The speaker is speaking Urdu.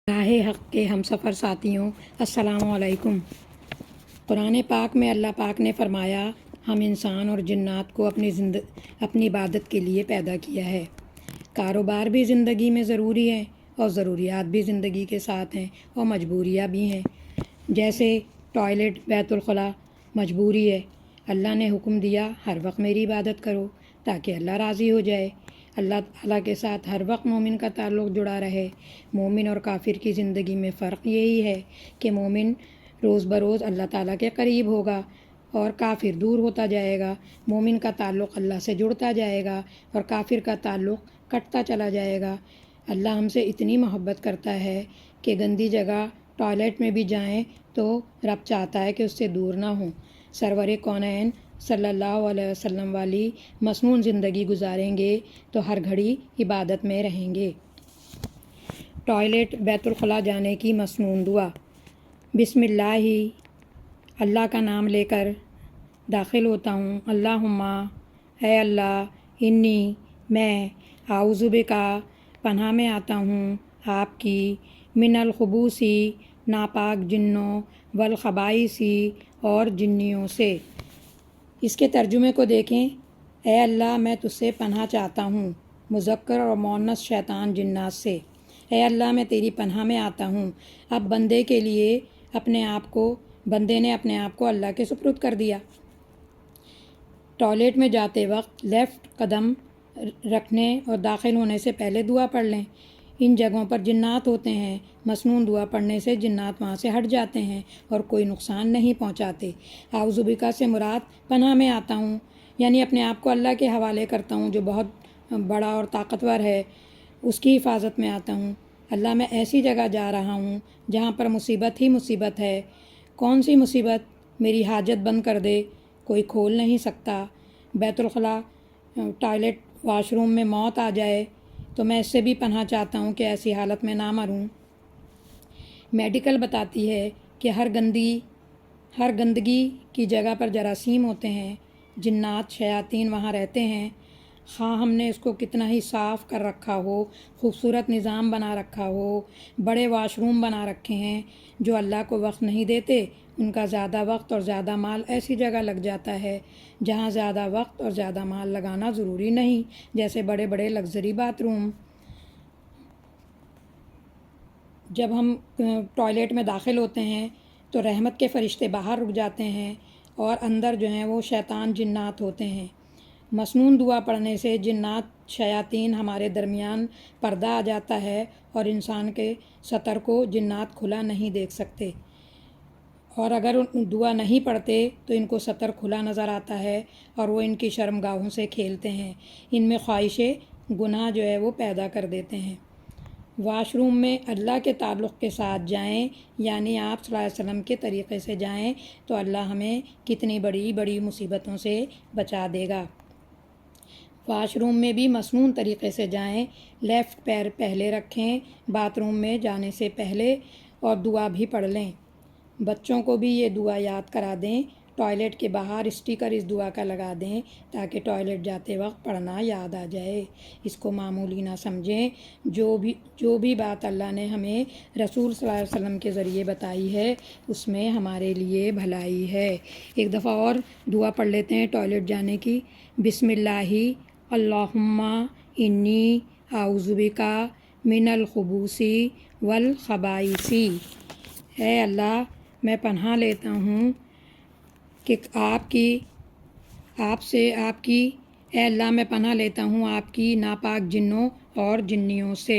راہ حق کے ہم سفر ساتھیوں، السلام علیکم۔ قرآن پاک میں اللہ پاک نے فرمایا، ہم انسان اور جنات کو اپنی عبادت کے لیے پیدا کیا ہے۔ کاروبار بھی زندگی میں ضروری ہے اور ضروریات بھی زندگی کے ساتھ ہیں اور مجبوریاں بھی ہیں۔ جیسے ٹوائلٹ، بیت الخلاء مجبوری ہے۔ اللہ نے حکم دیا ہر وقت میری عبادت کرو تاکہ اللہ راضی ہو جائے۔ اللہ تعالیٰ کے ساتھ ہر وقت مومن کا تعلق جڑا رہے۔ مومن اور کافر کی زندگی میں فرق یہی ہے کہ مومن روز بروز اللہ تعالیٰ کے قریب ہوگا اور کافر دور ہوتا جائے گا۔ مومن کا تعلق اللہ سے جڑتا جائے گا اور کافر کا تعلق کٹتا چلا جائے گا۔ اللہ ہم سے اتنی محبت کرتا ہے کہ گندی جگہ ٹوائلٹ میں بھی جائیں تو رب چاہتا ہے کہ اس سے دور نہ ہوں۔ سرور کونین صلی اللہ علیہ وسلم والی مسنون زندگی گزاریں گے تو ہر گھڑی عبادت میں رہیں گے۔ ٹوائلٹ، بیت الخلاء جانے کی مسنون دعا۔ بسم اللہ کا نام لے کر داخل ہوتا ہوں۔ اللہم، اے اللہ، انی، میں، اعوذ بکا، پناہ میں آتا ہوں آپ کی، من الخبوثی، ناپاک جنوں، والخبائثی، اور جنیوں سے۔ اس کے ترجمے کو دیکھیں۔ اے اللہ، میں تجھ سے پناہ چاہتا ہوں مذکر اور مؤنث شیطان جنات سے۔ اے اللہ، میں تیری پناہ میں آتا ہوں۔ اب بندے نے اپنے آپ کو اللہ کے سپرد کر دیا۔ ٹوائلٹ میں جاتے وقت لیفٹ قدم رکھنے اور داخل ہونے سے پہلے دعا پڑھ لیں۔ ان جگہوں پر جنات ہوتے ہیں۔ مسنون دعا پڑھنے سے جنات وہاں سے ہٹ جاتے ہیں اور کوئی نقصان نہیں پہنچاتے۔ اعوذ بکا سے مراد پناہ میں آتا ہوں، یعنی اپنے آپ کو اللہ کے حوالے کرتا ہوں جو بہت بڑا اور طاقتور ہے، اس کی حفاظت میں آتا ہوں۔ اللہ، میں ایسی جگہ جا رہا ہوں جہاں پر مصیبت ہی مصیبت ہے۔ کون سی مصیبت؟ میری حاجت بند کر دے، کوئی کھول نہیں سکتا۔ بیت الخلاء، ٹوائلٹ، واش روم میں موت آ جائے تو میں اس سے بھی پناہ چاہتا ہوں کہ ایسی حالت میں نہ مروں۔ میڈیکل بتاتی ہے کہ ہر گندگی کی جگہ پر جراثیم ہوتے ہیں، جنات، شیاطین وہاں رہتے ہیں۔ خواہ ہم نے اس کو کتنا ہی صاف کر رکھا ہو، خوبصورت نظام بنا رکھا ہو، بڑے واش روم بنا رکھے ہیں، جو اللہ کو وقت نہیں دیتے ان کا زیادہ وقت اور زیادہ مال ایسی جگہ لگ جاتا ہے جہاں زیادہ وقت اور زیادہ مال لگانا ضروری نہیں، جیسے بڑے بڑے لگژری باتھ روم۔ جب ہم ٹوائلٹ میں داخل ہوتے ہیں تو رحمت کے فرشتے باہر رک جاتے ہیں اور اندر جو ہیں وہ شیطان جنات ہوتے ہیں۔ مسنون دعا پڑھنے سے جنات، شیاطین ہمارے درمیان پردہ آ جاتا ہے اور انسان کے سطر کو جنات کھلا نہیں دیکھ سکتے، اور اگر دعا نہیں پڑھتے تو ان کو سطر کھلا نظر آتا ہے اور وہ ان کی شرمگاہوں سے کھیلتے ہیں، ان میں خواہش گناہ جو ہے وہ پیدا کر دیتے ہیں۔ واش روم میں اللہ کے تعلق کے ساتھ جائیں، یعنی آپ صلی اللہ علیہ وسلم کے طریقے سے جائیں تو اللہ ہمیں کتنی بڑی بڑی مصیبتوں سے بچا دے گا۔ واش روم میں بھی مسنون طریقے سے جائیں، لیفٹ پیر پہلے رکھیں باتھ روم میں جانے سے پہلے، اور دعا بھی پڑھ لیں۔ بچوں کو بھی یہ دعا یاد کرا دیں، ٹوائلٹ کے باہر اسٹیکر اس دعا کا لگا دیں تاکہ ٹوائلٹ جاتے وقت پڑھنا یاد آ جائے۔ اس کو معمولی نہ سمجھیں۔ جو بھی بات اللہ نے ہمیں رسول صلی اللہ علیہ وسلم کے ذریعے بتائی ہے اس میں ہمارے لیے بھلائی ہے۔ ایک دفعہ اور دعا پڑھ لیتے ہیں ٹوائلٹ جانے کی۔ بسم اللہ، اللہم انی اعوذ بکا من الخبوثی والخبائثی۔ اے اللہ، میں پناہ لیتا ہوں کہ اے اللہ، میں پناہ لیتا ہوں آپ کی ناپاک جنوں اور جنیوں سے۔